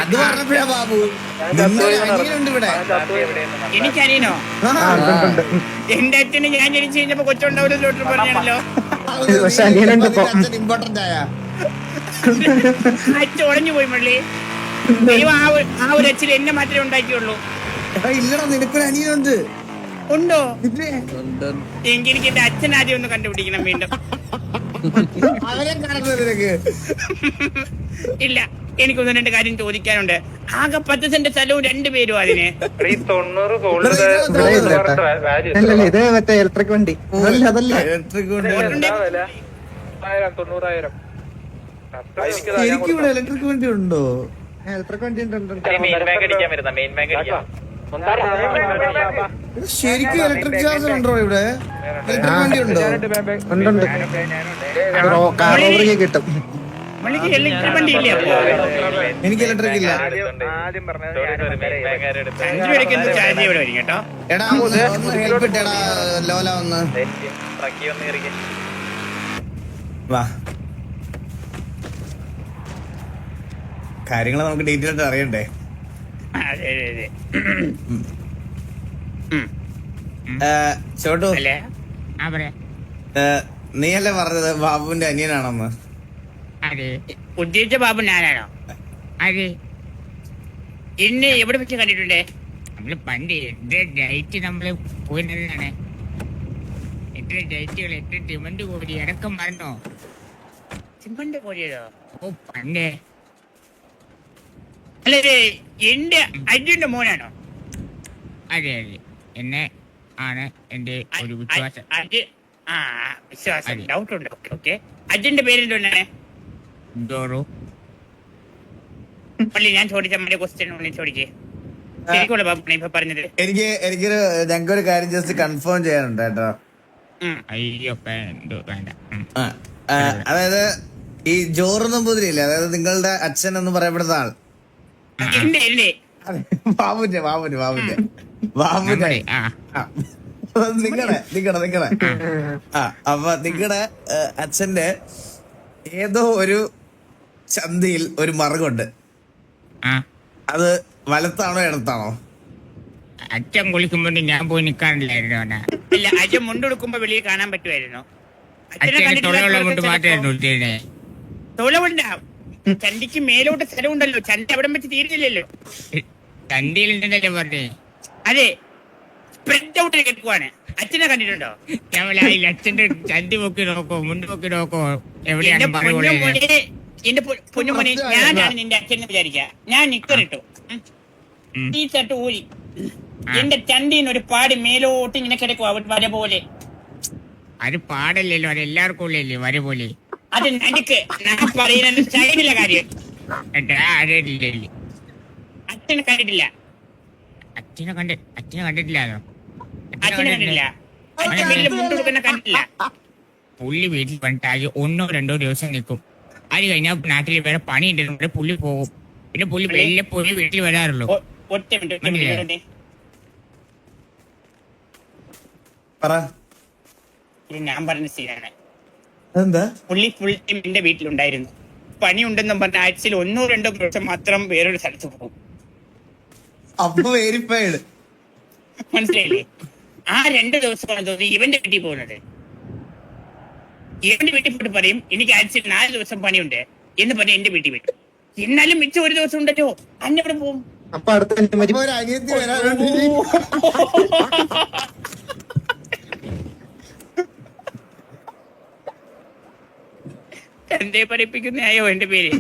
അത് പറഞ്ഞപ്പോഴാ ബാബു നിന്റെ അനിയനുണ്ട് ഇവിടെ. എനിക്കറിയണോ എന്റെ അച്ഛന് ഞാൻ ജനിച്ചു കഴിഞ്ഞപ്പോ കൊച്ചുണ്ടാവില്ലല്ലോ പറഞ്ഞാണല്ലോ. പക്ഷെ അനിയനുണ്ട് ഇപ്പൊ. അച്ഛൻ ഇമ്പോർട്ടന്റ് ആയ അച്ഛൻ ഉടഞ്ഞു പോയി മള്ളി. ദൈവം ആ ഒരു അച്ഛൻ എന്നെ മാത്രമേ ഉണ്ടാക്കിയുള്ളൂ. ഇല്ലടാ നിനക്കൊരു അനിയനുണ്ട്. ഉണ്ടോ? എങ്കിൽ എനിക്ക് എന്റെ അച്ഛൻ ആദ്യം ഒന്ന് കണ്ടുപിടിക്കണം വീണ്ടും. അവരെ കാണുന്നത് നിനക്ക് ഇല്ല, എനിക്കൊന്ന് രണ്ട് കാര്യം ചോദിക്കാനുണ്ട്. ആകെ 10 സെന്റ് സ്ഥലവും 2 പേരും അതിന്. അല്ലല്ല ഇത് മറ്റേ ഇലക്ട്രിക് വണ്ടി. അതല്ല അതല്ല ഇലക്ട്രിക് ശരിക്കും ഇവിടെ ഇലക്ട്രിക് വണ്ടി ഉണ്ടോ? ഇലക്ട്രിക് വണ്ടി ഉണ്ട്. ശരിക്കും ഇലക്ട്രിക് ചാർജർ ഉണ്ടോ ഇവിടെ? ഇലക്ട്രിക് വണ്ടി ഉണ്ടോ? ഉണ്ട്. കാർ ഓവറിങ് കിട്ടും. മള്ളിക്ക് ഇലക്ട്രിക് വണ്ടി ഇല്ല. എനിക്ക് ഇലക്ട്രിക് ഇല്ല. ചന്ദ്രൻ ചാർജ് ഇവിടെ വരും കേട്ടോ. എടാ ഒന്ന് ഹെൽപ്പ് ഇട്ടേടാ ലോല ഒന്ന് വാ. കാര്യങ്ങൾ നമുക്ക് ഡീറ്റെയിൽ ആയിട്ട് അറിയണ്ടേ? അതെ അതെ അതെ. ചോട്ടു അല്ലേ ആ പറയാ. നീയല്ലേ പറഞ്ഞത് ബാബുവിന്റെ അനിയനാണെന്ന്? അതെ, ഉദ്ദേശിച്ച ബാബു ഞാനാണോ? അതെ. എന്നെ എവിടെ വെച്ച് കണ്ടിട്ടുണ്ടേ? നമ്മള് പണ്ട് എത്ര ഡേറ്റ് നമ്മള് പോയിരുന്നതാണ്. എത്ര ഡേറ്റുകൾ, എത്ര ഡിമണ്ട് കോരി അടക്കം മറന്നോ? ഡിമണ്ട് കോരിയതോ? ഓ പണ്ടേ. അല്ലേ എന്റെ അച്ഛന്റെ മോനാണോ? അതെ അതെ, എന്നെ ആണ് എന്റെ ഒരു വിശ്വാസം. വിശ്വാസം ഡൗട്ട് ഉണ്ട്. Okay okay. അച്ഛന്റെ പേരെന്തോന്നാണ്? ഡോറു. പള്ളി ഞാൻ ചോദിച്ച മറ്റേ ക്വസ്റ്റ്യൻ ചോദിക്കേ. ശരിക്കുള്ള ബാബു ഇപ്പൊ പറഞ്ഞത്. എനിക്കൊരു ഞങ്ങൾക്കൊരു കാര്യം ജസ്റ്റ് കൺഫേം ചെയ്യാനുണ്ട് കേട്ടോ. അയ്യോ വേണ്ട. അതായത് ഈ ജോറ് നമ്പൂതിരിയില്ലേ, അതായത് നിങ്ങളുടെ അച്ഛൻ എന്ന് പറയപ്പെടുന്ന ആൾ ബാബുന്റെ നിങ്ങടെ അപ്പൊ നിങ്ങടെ അച്ഛന്റെ ഏതോ ഒരു ചന്തയിൽ ഒരു മറുകുണ്ട്. അത് വലത്താണോ ഇടത്താണോ? അച്ഛൻ കുളിക്കുമ്പോ ഞാൻ പോയി നിക്കാറില്ലായിരുന്നു. ഇല്ല, അച്ഛൻ മുണ്ടെടുക്കുമ്പോ വെളിയിൽ കാണാൻ പറ്റുമായിരുന്നു. തൊളവുണ്ടാ ചന്തിക്ക് മേലോട്ട് സ്ഥലമുണ്ടല്ലോ. ചന്ത അവിടെ വെച്ച് തീരുന്നില്ലല്ലോ. ചന്തയിലുണ്ടല്ലോ പറഞ്ഞേ. അതെ, സ്പ്രെഡ് ഔട്ട് കിടക്കുവാണ്. അച്ഛനെ കണ്ടിട്ടുണ്ടോ? അച്ഛന്റെ ചന്തി നോക്കി നോക്കോ, മുണ്ട് നോക്കി നോക്കോ. എവിടെയാണ് എന്റെ പൊന്നുമോനെ, ഞാനാണ് നിന്റെ അച്ഛനെ വിചാരിക്ക. ഞാൻ നിക്കറിട്ടു ഈ ചട്ട് ഊരി എന്റെ ചന്തിന്ന് ഒരു പാടി മേലോട്ട് ഇങ്ങനെ കിടക്കുവാ വര പോലെ. അത് പാടല്ലല്ലോ, അത് എല്ലാവർക്കും ഉള്ളല്ലേ വര പോലെ. അത് നടുക്ക് ഞാൻ പറയുന്ന സൈഡിലെ കാര്യം. അച്ഛനെ കണ്ടിട്ടില്ല. അച്ഛനെ കണ്ടിട്ടില്ലാലോ. അച്ഛനെ കണ്ടിട്ടില്ല. അച്ഛൻ വീട്ടിൽ മുണ്ടെടുക്കുന്ന കണ്ടിട്ടില്ല. പുള്ളി വീട്ടിൽ പണിട്ടാകെ 1-2 ദിവസം നിൽക്കും. അത് കഴിഞ്ഞാൽ നാട്ടിൽ വേറെ പണി ഉണ്ടെങ്കിൽ പുള്ളി പോകും. പിന്നെ പുള്ളി വല്ലപ്പോഴും വീട്ടിൽ വരാറുള്ളൂ. ഒറ്റ മിനിറ്റ് ഇത് ഞാൻ പറഞ്ഞ സീനാണ്. പുള്ളി ഫുൾ ടൈം എന്റെ വീട്ടിലുണ്ടായിരുന്നു. പണി ഉണ്ടെന്നും പറഞ്ഞ ആഴ്ചയിൽ 1-2 ദിവസം മാത്രം വേറൊരു സ്ഥലത്ത് പോകും. മനസ്സിലായില്ലേ? ആ 2 ദിവസമാണ് തോന്നി ഇവന്റെ വീട്ടിൽ പോകുന്നത്. ഇവന്റെ വീട്ടിൽ പോയിട്ട് പറയും എനിക്ക് ആഴ്ചയിൽ 4 ദിവസം പണിയുണ്ട് എന്ന് പറഞ്ഞ എന്റെ വീട്ടിൽ വിട്ടു. എന്നാലും മിച്ചം 1 ദിവസം ഉണ്ടല്ലോ, അന്നെവിടെ പോകും? അപ്പൊ അടുത്ത എന്തേ പഠിപ്പിക്കുന്നയോ എന്റെ പേര്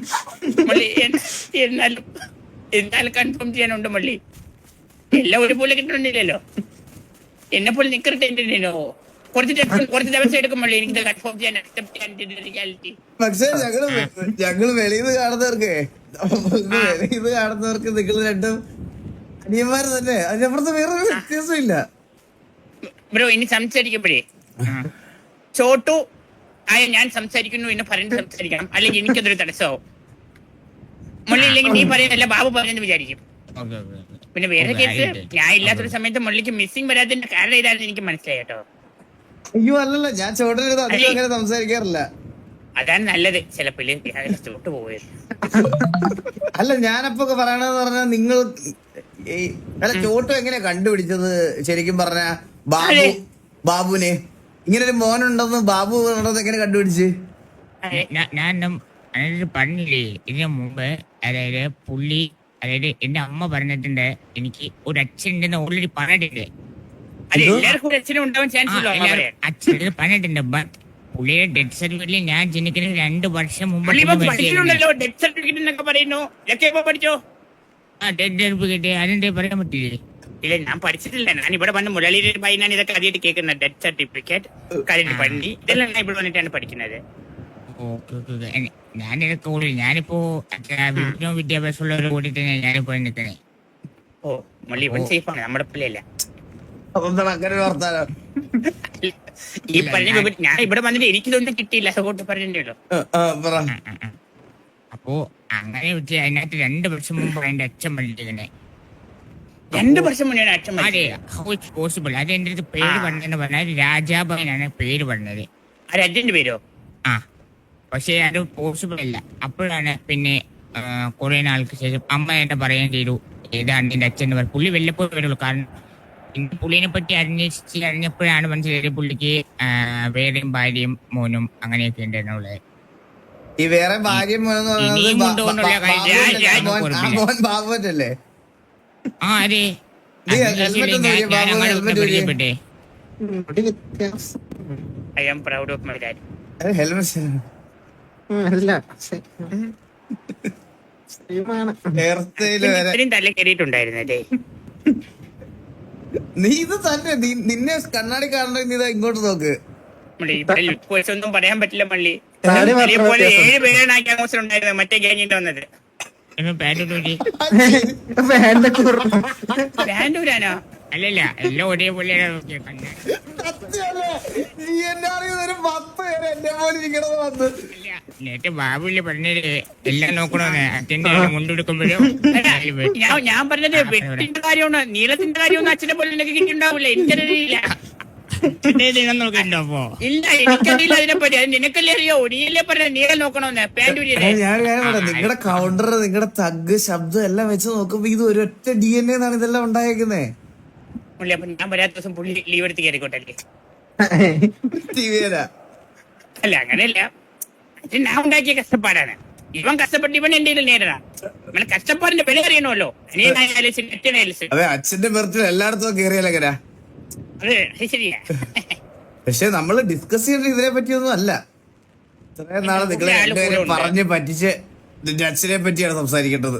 മള്ളി. എന്നാലും കൺഫേം ചെയ്യാനുണ്ട് മള്ളി. എല്ലാം ഒരുപോലെ കിട്ടണമെന്നില്ലല്ലോ. എന്നെ പോലെ നിക്കറിട്ട് എന്തിനോ കുറച്ച് ദിവസം എടുക്കും മള്ളി എനിക്ക് കൺഫേം ചെയ്യാൻ. പക്ഷെ ഞങ്ങള് വെളിയിൽ കാണുന്നവർക്ക് നിങ്ങൾ രണ്ടും അനിയന്മാര് തന്നെ. അതിനപ്പുറത്ത് വേറൊരു വ്യത്യാസമില്ല ബ്രോ. ഇനി സംസാരിക്കുമ്പോഴേ ചോട്ടു ആയ ഞാൻ സംസാരിക്കുന്നു എന്ന് പറഞ്ഞ് സംസാരിക്കണം, അല്ലെങ്കിൽ എനിക്കതൊരു തടസ്സമാവും. മുള്ളി ഇല്ലെങ്കിൽ നീ പറയുന്നല്ല ബാബു പറയുന്നത് വിചാരിക്കും. പിന്നെ വേറെ കേസ്, ഞാൻ ഇല്ലാത്തൊരു സമയത്ത് മുള്ളിക്ക് മിസ്സിംഗ് വരാത്തതിന്റെ കാരണം ഇതാണെന്ന് എനിക്ക് മനസ്സിലായി കേട്ടോ. അയ്യോ അല്ലല്ല, ഞാൻ ചോട്ടനടുത്ത് അധികം അങ്ങനെ സംസാരിക്കാറില്ല. അതാണ് നല്ലത്. ചിലപ്പോ ചോട്ട് പോയത്. അല്ല ഞാനപ്പോ പറയണെന്ന് പറഞ്ഞാൽ നിങ്ങൾ അല്ല ചോട്ടു എങ്ങനെയാ കണ്ടുപിടിച്ചത് ശരിക്കും പറഞ്ഞ ബാബുവിനെ ഇങ്ങനെ ഒരു മോനുണ്ടെന്ന് ബാബു ഉണ്ടെന്ന് എങ്ങനെ കണ്ടുപിടിച്ച്? ഞാൻ പറഞ്ഞില്ലേ ഇതിനു മുമ്പ്, അതായത് പുള്ളി, അതായത് എന്റെ അമ്മ പറഞ്ഞിട്ടുണ്ട് എനിക്ക് ഒരു അച്ഛൻ ഉണ്ടെന്ന് ഓൾറെഡി പറഞ്ഞിട്ടുണ്ട്. അച്ഛൻ പറഞ്ഞിട്ടുണ്ട്. ബട്ട് പുള്ളിയുടെ ഡെത്ത് സർട്ടിഫിക്കറ്റിൽ ഞാൻ ജനിക്കുന്ന 2 വർഷം മുമ്പ് അതെന്താ പറയാൻ പറ്റില്ലേ? ഇല്ല, ഞാൻ പഠിച്ചിട്ടില്ല. ഞാൻ ഇവിടെ വന്ന് മുരളിയുടെ പയ്യനാണ് ഇതൊക്കെ ആദ്യമായിട്ട് കേൾക്കുന്നത്. ഡെത്ത് സർട്ടിഫിക്കറ്റ്, കാര്യം പണി, ഇതെല്ലാം ഞാൻ ഇവിടെ വന്നിട്ടാണ് പഠിക്കുന്നത്. ഞാനിപ്പോ വിദ്യാഭ്യാസമുള്ളവരെ കൂടി തന്നെ ഞാനിപ്പോ നിൽക്കണേ. ഓ മള്ളി ഇവൻ സേഫാണ്, നമ്മുടെ പിള്ളയല്ല. അതെന്താണ് അങ്ങനെ വർത്താനം? ഈ പറഞ്ഞ ഞാൻ ഇവിടെ വന്നിട്ട് എനിക്കിതൊന്നും കിട്ടിയില്ല, അതുകൊണ്ട് പറഞ്ഞല്ലോ. അപ്പോ അങ്ങനെ വെച്ച് അതിനകത്ത് 2 വർഷം മുമ്പ് എന്റെ അച്ഛൻ പറഞ്ഞിരിക്കണേ. 2 വർഷം മുന്നേ അച്ഛൻ? അതെ, ഹൗ ഇറ്റ്സ് പോസിബിൾ? അത് എന്റെ അടുത്ത് പേര് പറഞ്ഞെന്ന് പറഞ്ഞാൽ രാജാബായനാണ് പേര് പറഞ്ഞത്. ആ രാജന്റെ പേരോ? ആ, പക്ഷെ അത് പോസിബിൾ അല്ല. അപ്പോഴാണ് പിന്നെ കുറെ നാൾക്ക് ശേഷം അമ്മ എന്നെ പറയാൻ ചെയ്തു ഏതാണ് എന്റെ അച്ഛൻ എന്ന് പറഞ്ഞു. പുള്ളി വല്ലപ്പോഴും വരുള്ളൂ. കാരണം പുള്ളിനെ പറ്റി അറിഞ്ഞപ്പോഴാണ് മനസ്സിലായത് പുള്ളിക്ക് വേറെയും ഭാര്യയും മോനും അങ്ങനെയൊക്കെ ഉണ്ടെന്നുള്ളത്. ഈ വേറെ ഭാര്യയും ബാബുവല്ലേ? ആ അതെ, പരിചയപ്പെട്ടേ. I am proud of my dad. തല കയറിയിട്ടുണ്ടായിരുന്നല്ലേ? നീ ഇത് തന്നെ നിന്നെ കണ്ണാടി കാണണ നീ ഇങ്ങോട്ട് നോക്ക്. ഒന്നും പറയാൻ പറ്റില്ല മള്ളി. 7 പേരാണ് ഉണ്ടായിരുന്നത് മറ്റേ ഗ്യാങ്ങിന്റെ വന്നത്. ബാൻഡൂരാനോ? അല്ലല്ല, എല്ലാം ഒരേപോലെ. നേരത്തെ ബാബുല്ലേ പറഞ്ഞത് എല്ലാം നോക്കണോന്ന്. അച്ഛൻ്റെ മുണ്ടെടുക്കുമ്പോഴും ഞാൻ പറഞ്ഞത് വെട്ടിന്റെ കാര്യമാണ്, നീളത്തിന്റെ കാര്യമൊന്നും അച്ഛനെ പോലെ എനിക്ക് കിട്ടിണ്ടാവൂല. എനിക്കറിയില്ല. ഇല്ല, എനിക്കറിയില്ല അതിനെപ്പറ്റി. അത് നിനക്കല്ലേ അറിയോ? നീയല്ലേ പറഞ്ഞ നീളം നോക്കണോന്ന്. പാൻഡൂരിയുടെ നിങ്ങളുടെ കൗണ്ടർ, നിങ്ങളുടെ തഗ്, ശബ്ദം എല്ലാം വെച്ച് നോക്കുമ്പോ ഇത് ഒരൊറ്റ DNA എന്നാണ് ഇതെല്ലാം ഉണ്ടായേക്കുന്നേ. അപ്പൊ ഞാൻ വരാത്ത ദിവസം പുള്ളി ലീവ് എടുത്ത് കയറിക്കോട്ടല്ലേ? അല്ല അങ്ങനെയല്ല, അത് ഞാൻ ഉണ്ടാക്കിയ കഷ്ടപ്പാടാണ്. ഇവൻ കഷ്ടപ്പെട്ട് ഇവൻ എന്റെ നേരിടാം. നമ്മളെ കഷ്ടപ്പാടിന്റെ വില അറിയണമല്ലോ. അതെ, അച്ഛന്റെ ബർത്ത്ഡേ എല്ലായിടത്തും കയറിയാലെങ്ങനാ? അതെ, ശരിയാ. പക്ഷെ നമ്മള് ഡിസ്കസ് ചെയ്യേണ്ട ഇതിനെ പറ്റിയൊന്നും അല്ല. ഇത്രയും നാളെ നിങ്ങളെ രണ്ടുപേരും പറഞ്ഞ് പറ്റിച്ച് നിന്റെ അച്ഛനെ പറ്റിയാണ് സംസാരിക്കേണ്ടത്.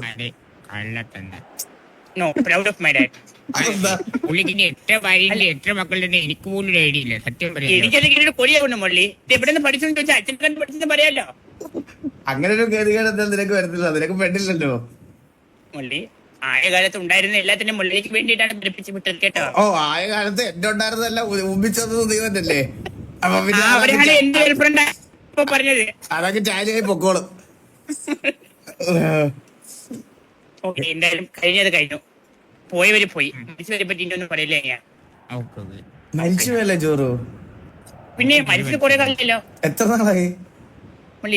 എത്ര മക്കളുടെ എനിക്ക് പോലും ഒരു ഐഡിയ ഇല്ല. സത്യം പറയാം കൊടിയാവുന്നു മള്ളി. എവിടെ പഠിച്ചു ചോദിച്ചാൽ അച്ഛൻ പഠിച്ചെന്ന് പറയാലോ. അങ്ങനെ ഒരു ഗതികേട് നിനക്ക് വരത്തില്ല, നിനക്ക് പെണ്ണില്ലല്ലോ മള്ളി. ആയ കാലത്ത് ഉണ്ടായിരുന്ന എല്ലാത്തിനും മുള്ളിലേക്ക് വേണ്ടിയിട്ടാണ് പഠിപ്പിച്ച് വിട്ടത് കേട്ടോ. ഓ, ആയ കാലത്ത് എന്റെ ഉണ്ടായിരുന്നല്ല ഉമ്മിച്ചത് ദൈവത്തല്ലേ? അപ്പൊ പിന്നെ എന്റെ ഗേൾഫ്രണ്ട് പറഞ്ഞത് അതൊക്കെ ചാലിയായി പൊക്കോളും. ഓക്കെ, എന്തായാലും കഴിഞ്ഞത് കഴിഞ്ഞു. പോയവര് പോയി. മരിച്ചവരെ പറ്റി ഒന്നും പറയില്ല ഞാൻ. മരിച്ചുവല്ലേ ചോറു? പിന്നെ മരിച്ചിട്ട് കുറെ കാലല്ലോ. എത്ര നാളായി?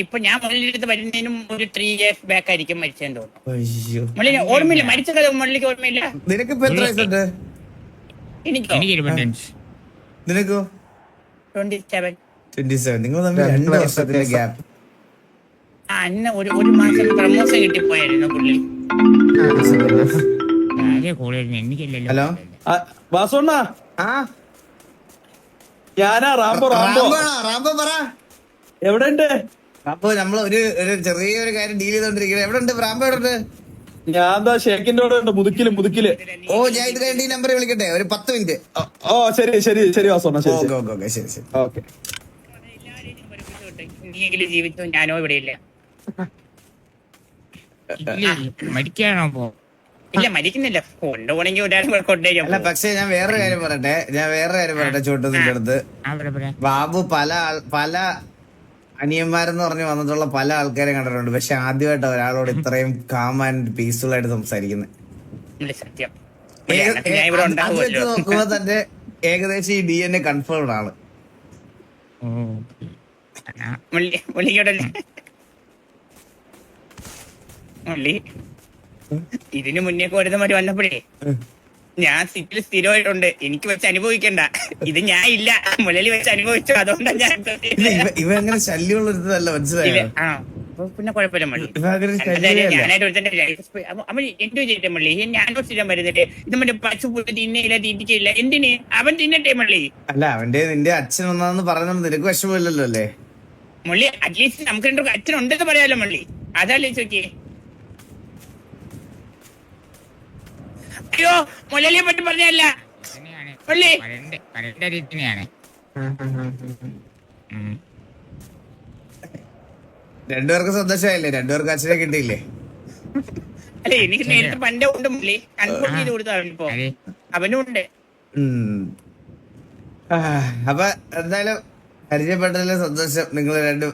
ഇപ്പൊ ഞാൻ മുള്ളിന്റെ അടുത്ത് വരുന്നതിനും ഒരു 3 years ബാക്ക് ആയിരിക്കും മരിച്ചെന്ന് തോന്നുന്നു. മുള്ളിന് ഓർമ്മയില്ല, മരിച്ച കഥ മുള്ളിക്ക് ഓർമ്മയില്ല. നിനക്ക് ഇപ്പൊ എത്ര വയസ്സുണ്ട്? നിനക്കോ? 27. നിങ്ങൾ തമ്മിൽ 2 വർഷത്തിന്റെ ഗ്യാപ്പ്. അന്ന് ഒരു മാസം പ്രമോഷൻ കിട്ടിപ്പോയായിരുന്നു പുള്ളി. ഹലോ വാസുണ്ണ, ഞാനാ റാംബോ. റാംബോ പറ, എവിടെ ഉണ്ട്? അപ്പൊ നമ്മള് ഒരു ചെറിയൊരു കാര്യം ഡീൽ ചെയ്തോണ്ടിരിക്കുന്നത്. എവിടെ ഉണ്ട് റാംബോ? എവിടെ ഉണ്ട്? ഞാൻ എന്താ ഷേക്കിന്റെ കൂടെ ഉണ്ട്, മുതുക്കില്. ഓ, ഞാൻ ഇത് കഴിഞ്ഞ ഈ നമ്പർ വിളിക്കട്ടെ, ഒരു 10 മിനിറ്റ്. ഓ ശരി വാസുണ്ണ, ശരി. ശരി. ഓക്കെ. നീയെങ്കിലും ജീവിച്ചു, ഞാനോ ഇവിടെ ഇല്ല. മരിക്കാണോ? ഇല്ല, മരിക്കുന്നില്ല. കൊണ്ടുപോണെങ്കിൽ ഒരാൾ അല്ല, പക്ഷെ ഞാൻ വേറൊരു കാര്യം പറയട്ടെ ചോട്ടു നിന്റെ അടുത്ത്. ബാബു പല അനിയന്മാരെന്ന് പറഞ്ഞ് വന്നിട്ടുള്ള പല ആൾക്കാരെ കണ്ടിട്ടുണ്ട്. പക്ഷെ ആദ്യമായിട്ട് ഒരാളോട് ഇത്രയും കാം ആൻഡ് പീസ്ഫുൾ ആയിട്ട് സംസാരിക്കുന്നത്. സത്യം നോക്കുമ്പോ തന്നെ ഏകദേശം ഈ DNA കൺഫേംഡ് ആണ്. മുള്ളിക്കോട്ടല്ലേ മുള്ളി ഇതിന് മുന്നേ കോരുന്നമാര് വന്നപ്പോഴേ ഞാൻ സിറ്റിയിൽ സ്ഥിരമായിട്ടുണ്ട്, എനിക്ക് വെച്ച് അനുഭവിക്കണ്ട. ഇത് ഞാൻ ഇല്ല, മുലലി വെച്ച് അനുഭവിച്ചു, അതുകൊണ്ടാണ് ഞാൻ ഇവ അങ്ങനെ ശല്യമുള്ള ഒരുത്തല്ല, മനസ്സിലായോ? പിന്നെ കുഴപ്പമില്ല മള്ളി. ഞാനായിട്ട് ഒരുത്തന്റെ അവൻ എന്തോ ചെയ്തിട്ട് മള്ളി, ഞാനോ സ്ഥിരം വരുന്നിട്ട് ഇത് മറ്റേ പശു പുല്ല് തിന്നയില്ല, തീറ്റിച്ചില്ല, എന്തിന് അവൻ തിന്നട്ടെ മള്ളി. അല്ല, അവന്റെ നിന്റെ അച്ഛൻ ഒന്നാന്ന് പറയുന്നത് നിനക്ക് വിഷമമില്ലല്ലോ അല്ലേ മള്ളി? അറ്റ്ലീസ്റ്റ് നമുക്ക് രണ്ടു അച്ഛനുണ്ടെന്ന് പറയാലോ മള്ളി, അതല്ലേ ചോദിക്കേ. അയ്യോ, മുലലിയെ പറ്റി പറഞ്ഞല്ല മള്ളി. രണ്ടുപേർക്ക് സന്തോഷമായില്ലേ? രണ്ടുപേർക്ക് അച്ഛനെ കിട്ടിയില്ലേ? അല്ലെ, എനിക്ക് നേരത്തെ പണ്ടേ ഉണ്ട് മുള്ളി, കൺഫേം ചെയ്ത് കൊടുത്തു അവനിപ്പോ, അവനും ഉണ്ട്. അപ്പൊ എന്തായാലും പരിചയപ്പെട്ടതിലെ സന്തോഷം. നിങ്ങൾ രണ്ടും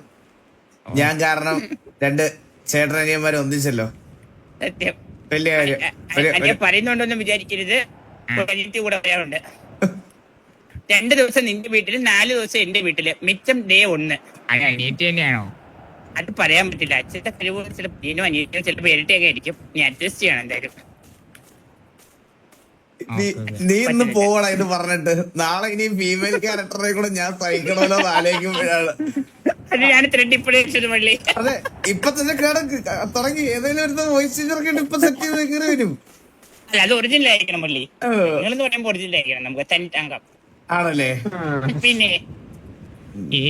ഞാൻ കാരണം രണ്ട് ചേട്ടനനിയന്മാരെ ഒന്നിച്ചല്ലോ, സത്യം. വലിയ കാര്യം. പറയുന്നുണ്ടോന്നും വിചാരിക്കരുത്, കൂടെ പറയാറുണ്ട്. 2 ദിവസം നിന്റെ വീട്ടില്, 4 ദിവസം എന്റെ വീട്ടില്, മിച്ചം ഡേ 1. തന്നെയാണോ? അത് പറയാൻ പറ്റില്ല. അച്ഛന്റെ കഴിവ് ചില പയ്യനോ അനിയനോ ചിലപ്പോ ഇരട്ടിയൊക്കെ ആയിരിക്കും. നീ അഡ്ജസ്റ്റ് ചെയ്യണം എന്തായാലും. നീ ഇന്ന് പോവണം ഇത് പറഞ്ഞിട്ട്. നാളെ ഇനി ഫീമെയിൽ ക്യാരക്ടറെ കൂടെ ഞാൻ സഹിക്കണമല്ലോ ആലോചിക്കുമ്പോഴാണ്. അത് ഞാൻ ത്രെഡ് ഇപ്പോഴേ മള്ളി. അതെ, ഇപ്പൊ തന്നെ തുടങ്ങി. ഏതെങ്കിലും ഒരു വോയിസ് ചേഞ്ചർ ഇപ്പൊ സെറ്റ് ചെയ്ത് കയറി വരും. അല്ല, അത് ഒറിജിനൽ ആയിരിക്കണം മള്ളി. നിങ്ങളെന്ന് പറയുമ്പോ ഒറിജിനൽ ആയിരിക്കണം, നമുക്ക് തനിട്ടാങ്കം. ആണല്ലേ? പിന്നെ ഈ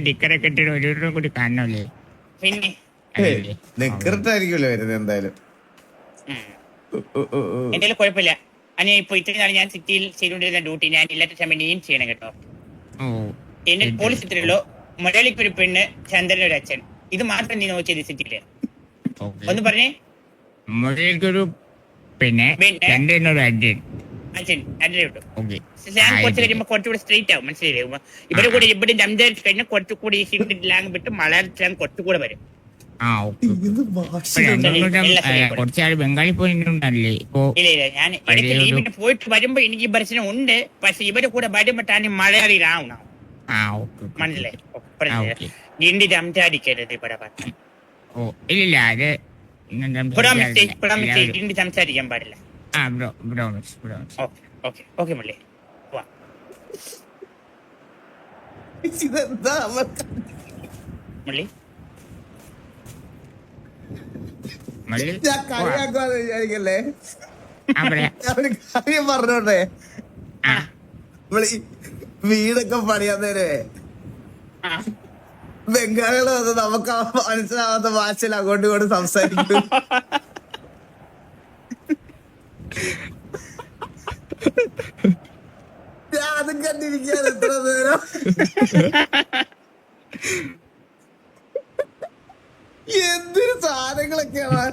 ടിക്കറൊക്കെ ഇട്ടിട്ട് ഒരു കൂടി കാണണല്ലേ? പിന്നെ നിക്കറിട്ടായിരിക്കുമല്ലോ വരുന്നത് എന്തായാലും. എന്തായാലും കുഴപ്പമില്ല. അനി ഇപ്പൊ ഇത്രയും നാളെ ഞാൻ സിറ്റിയിൽ ചെയ്തുകൊണ്ടിരുന്ന ഡ്യൂട്ടി ഞാൻ ഇല്ലാത്ത സമയം നീയും ചെയ്യണം കേട്ടോ. എന്റെ പോലീസ് ഇത്രയുള്ളൂ, മുരളിക്ക് ഒരു പെണ്ണ്, ചന്ദ്രൻ ഒരു അച്ഛൻ. ഇത് മാത്രം നീ നോക്കിയത് സിറ്റിയില്. ഒന്ന് പറഞ്ഞേ. മുരളിക്കൊരു പിന്നെ അച്ഛൻ അച്ഛനെ കിട്ടും. ഞാൻ കുറച്ച് കഴിയുമ്പോ കുറച്ചുകൂടി സ്ട്രേറ്റ് ആവും, മനസ്സിലായി? ഇവരെ കൂടെ ഇവിടെ സംസാരിച്ച് കഴിഞ്ഞാൽ കുറച്ചുകൂടി ലാങ് വിട്ട് മലയാളത്തിലാണ് കുറച്ചുകൂടെ വരും. കുറച്ചാൾ ബംഗാളി പോയിട്ടുണ്ടല്ലേ? ഇല്ല ഇല്ല, ഞാൻ ലീവിന് പോയിട്ട് വരുമ്പോ എനിക്ക് പ്രശ്നം ഉണ്ട്. പക്ഷെ ഇവരെ കൂടെ വരുമ്പോട്ടാണ് മലയാളിയിലാവണം, മനസ്സിലായി? ഹിന്ദി സംസാരിക്കരുത് ഇവിടെ പറഞ്ഞു. ഇല്ല, അത് ഹിന്ദി സംസാരിക്കാൻ പാടില്ല. ഓക്കെ മള്ളി, മള്ളി ഞാൻ കളിയാക്കുവാന്ന് വിചാരിക്കല്ലേ? കാര്യം പറഞ്ഞോട്ടെ, നമ്മളീ വീടൊക്കെ പണിയാൻ നേരെ ബംഗാളികൾ വന്ന് നമുക്ക് മനസ്സിലാവാത്ത ഭാഷയിൽ അങ്ങോട്ടും ഇങ്ങോട്ടും സംസാരിക്കും. ഞാൻ അതും കണ്ടിരിക്കാൻ എത്ര നേരം. എന്തൊരു സാധനങ്ങളൊക്കെയാണ്.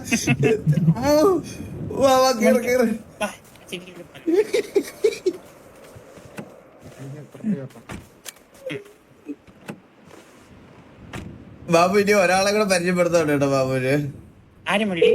ബാബു ഇനി ഒരാളെ കൂടെ പരിചയപ്പെടുത്തോണ്ട് കേട്ടോ ബാബുവിന്. ആരും മള്ളി